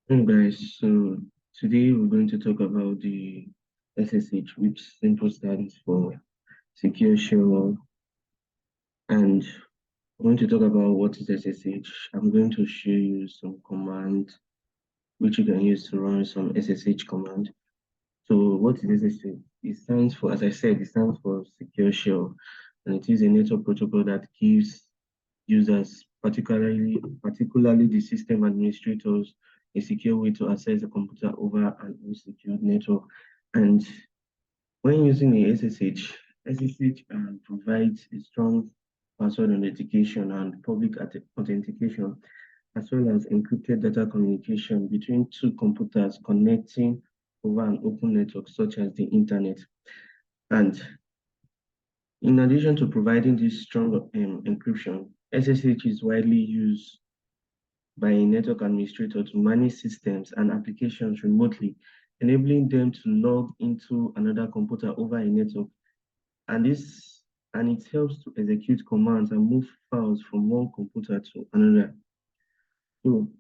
Hey guys, so today we're going to talk about the SSH, which simply stands for Secure Shell, and we're going to talk about what is SSH. I'm going to show you some commands which you can use to run some SSH command. So what is SSH? It stands for, as I said, it stands for Secure Shell, and it is a network protocol that gives users, particularly the system administrators, a secure way to access the computer over an unsecured network. And when using a SSH provides a strong password authentication and public authentication, as well as encrypted data communication between two computers connecting over an open network such as the internet. And in addition to providing this strong encryption, SSH is widely used by a network administrator to manage systems and applications remotely, enabling them to log into another computer over a network. And this and it helps to execute commands and move files from one computer to another. So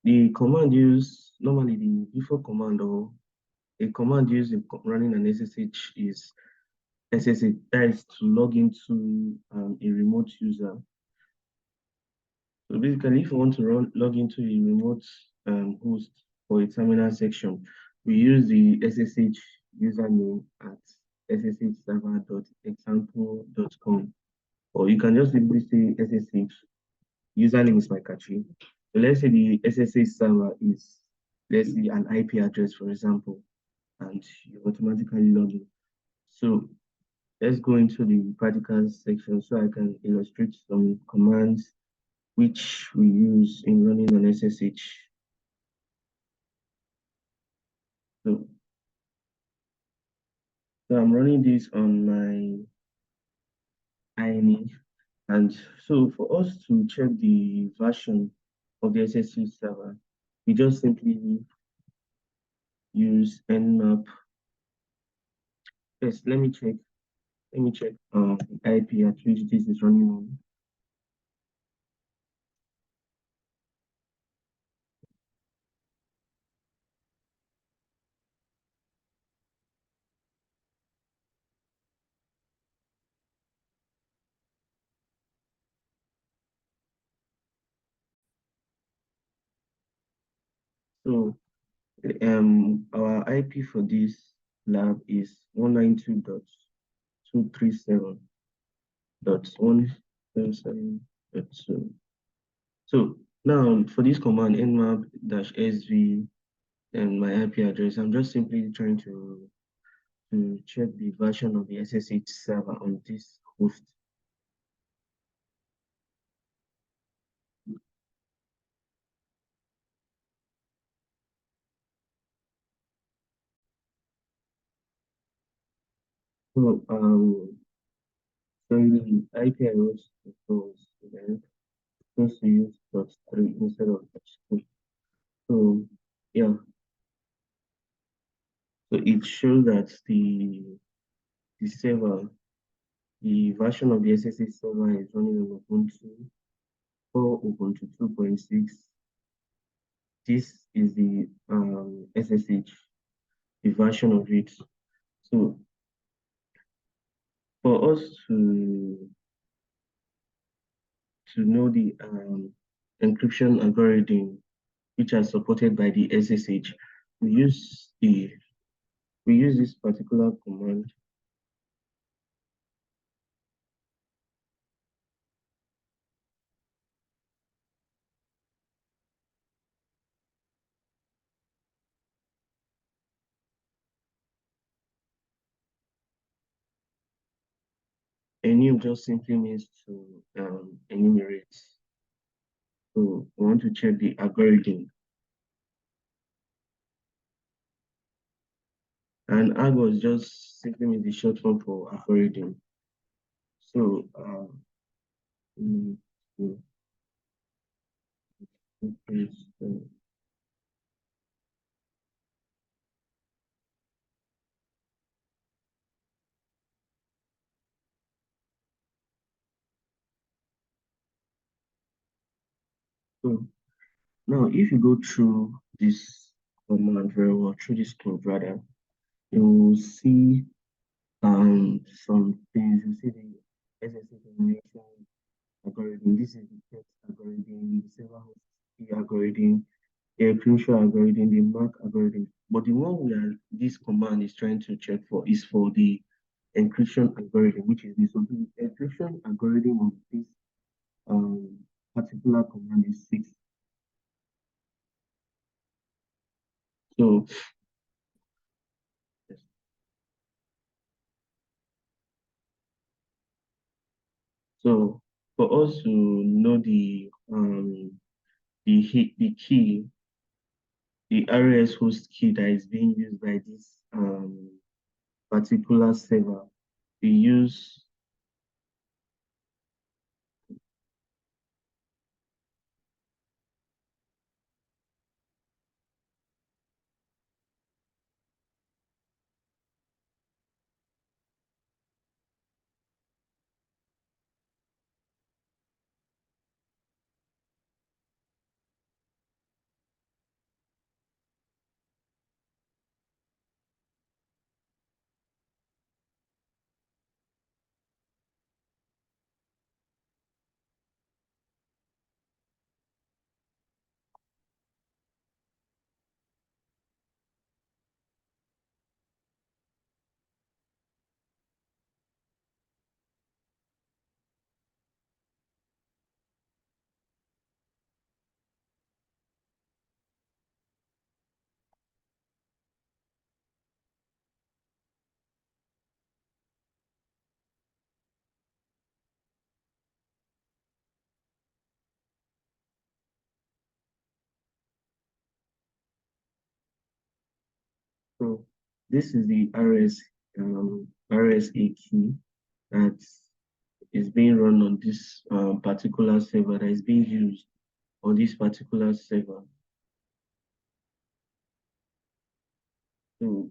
the command used normally the default command or a command used in running an SSH is SSH, that is to log into a remote user. So basically, if you want to log into a remote host for a terminal section, we use the SSH username at sshserver.example.com. Or you can just simply say SSH username is my catchy. So let's say the SSH server is, let's say, an IP address, for example, and you automatically log in. So let's go into the practical section so I can illustrate some commands which we use in running an SSH. So, so I'm running this on my INE. And so for us to check the version of the SSH server, we just simply use Nmap. Yes, let me check the IP at which this is running on. So our IP for this lab is 192.237.177.2. So now for this command nmap-sv and my IP address, I'm just simply trying to check the version of the SSH server on this host. So the IP address was then supposed to use .3 instead of .2. So yeah, so it shows that the server, the version of the SSH server is running on Ubuntu or Ubuntu 2.6. This is the SSH, the version of it. So for us to know the encryption algorithm which are supported by the SSH, we use the we use this particular command. Enum just simply means to enumerate. So we want to check the algorithm. And Argos just simply means the short form for algorithm. So mm, mm, mm, so now if you go through this command very well, through this code rather, you will see some things. You see the SSH enumeration algorithm. This is the text algorithm, the server host key algorithm, the encryption algorithm, the mark algorithm. But the one this command is trying to check for is for the encryption algorithm, which is this. So the encryption algorithm of this um, particular command is 6. So, yes. So for us to know the key, the RAS host key that is being used by this particular server, we use so this is the RSA key that is being run on this particular server that is being used on this particular server. So,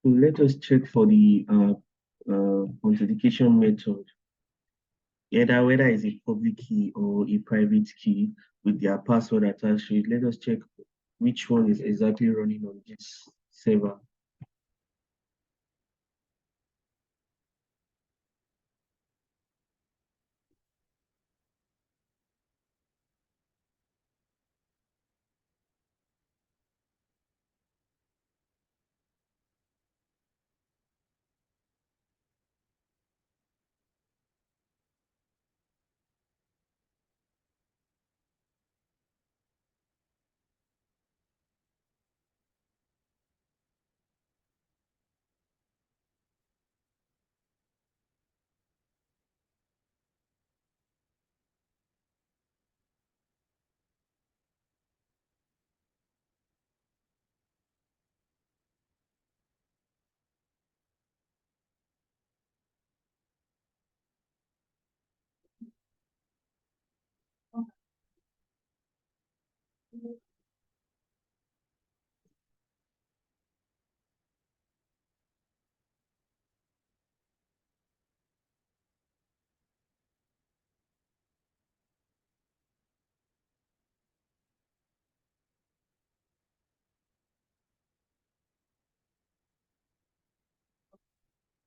so let us check for the authentication method, either whether it's a public key or a private key with their password attached to it. Let us check which one is exactly running on this server.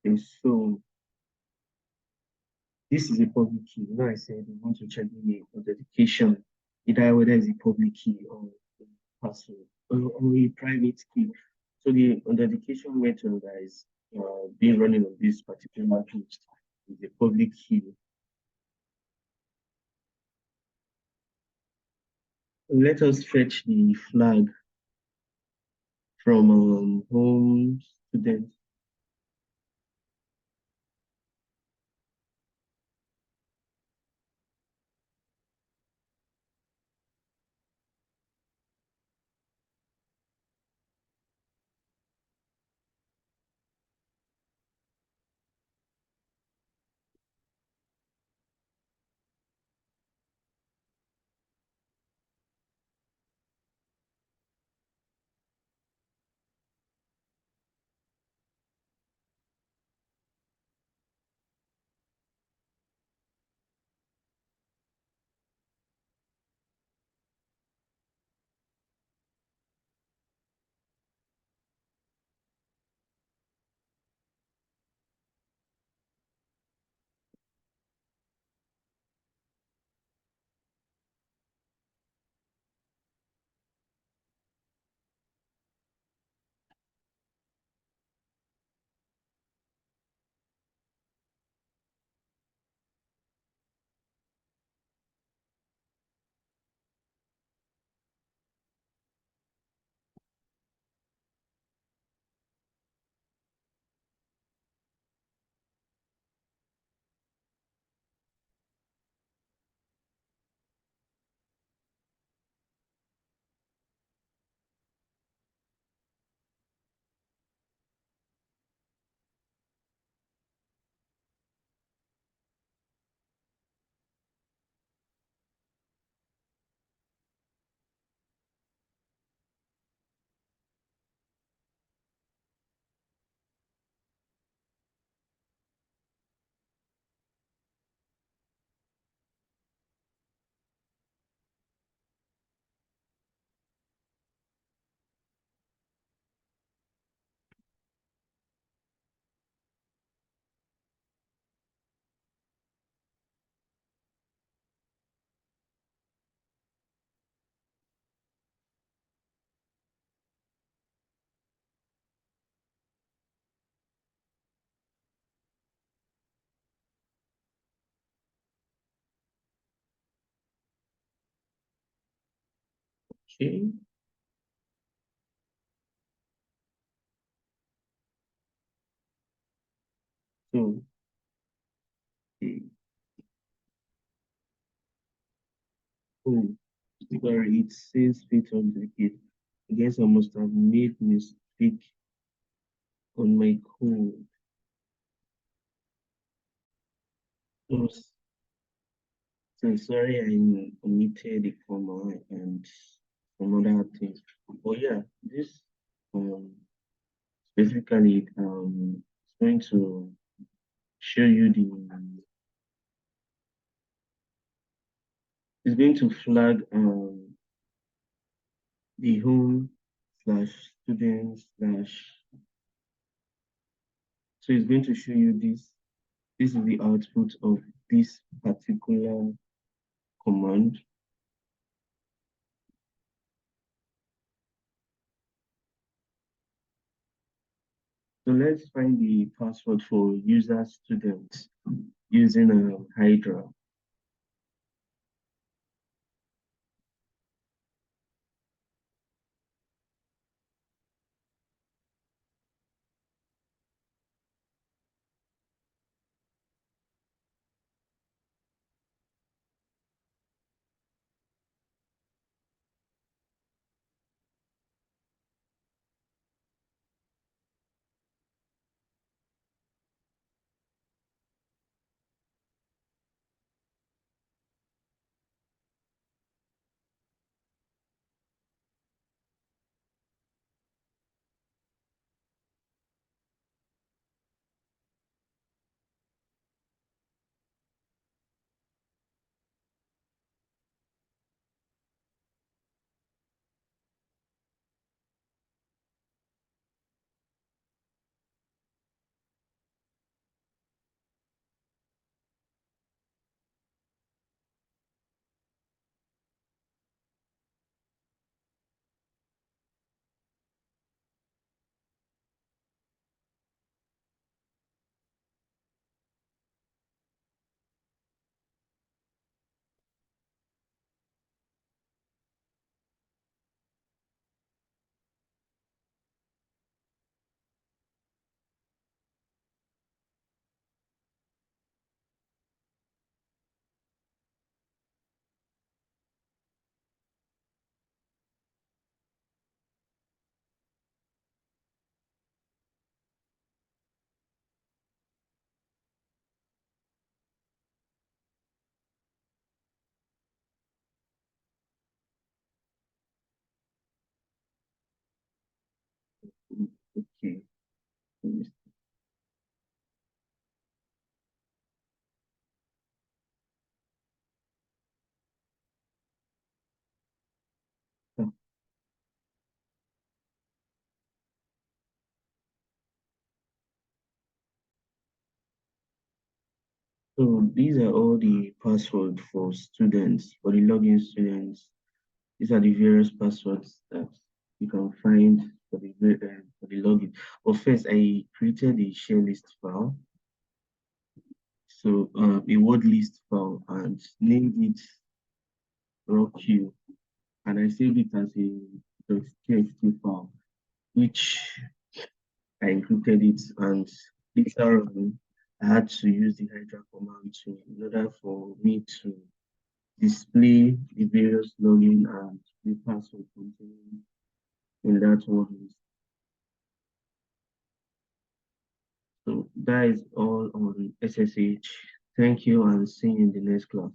And so this is a public key. You know, I said we want to check the authentication, either whether it's a public key or a password or a private key. So the authentication method that is being running on this particular host is a public key. Let us fetch the flag from home student. Okay. So, eh, oh, sorry, it says fit on the kid. I guess I must have made mistake on my code. Oh, so sorry, I omitted the comma and some other things. But yeah, this um specifically it's going to show you it's going to flag the home slash student slash, so it's going to show you this. This is the output of this particular command. So let's find the password for user student using a Hydra. Okay. So these are all the passwords for students, for the login students. These are the various passwords that you can find for the login. But first, I created a share list file, so a word list file, and named it RawQ, and I saved it as a .txt file, which I encrypted it, and later on, I had to use the Hydra command in order for me to display the various login and the password contained in that word list. So that is all on SSH. Thank you and see you in the next class.